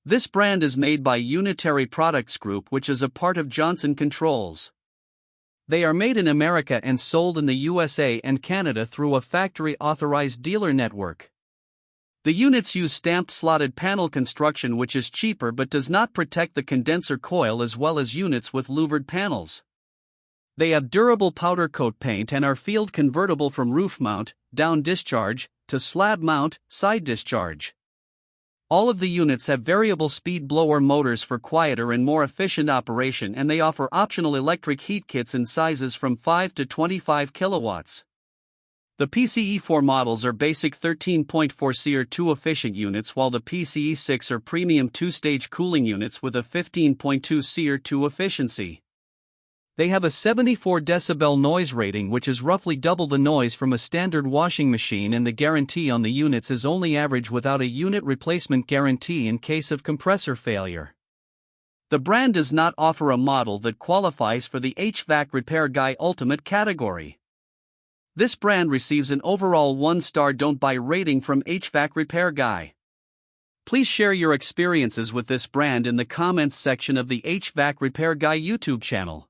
This brand is made by Unitary Products Group, which is a part of Johnson Controls. They are made in America and sold in the USA and Canada through a factory-authorized dealer network. The units use stamped slotted panel construction, which is cheaper but does not protect the condenser coil, as well as units with louvered panels. They have durable powder coat paint and are field convertible from roof mount, down discharge, to slab mount, side discharge. All of the units have variable speed blower motors for quieter and more efficient operation, and they offer optional electric heat kits in sizes from 5 to 25 kilowatts. The PCE4 models are basic 13.4 SEER 2 efficient units, while the PCE6 are premium 2-stage cooling units with a 15.2 SEER 2 efficiency. They have a 74 decibel noise rating, which is roughly double the noise from a standard washing machine, and the guarantee on the units is only average without a unit replacement guarantee in case of compressor failure. The brand does not offer a model that qualifies for the HvacRepairGuy Ultimate category. This brand receives an overall 1-star don't buy rating from HvacRepairGuy. Please share your experiences with this brand in the comments section of the HvacRepairGuy YouTube channel.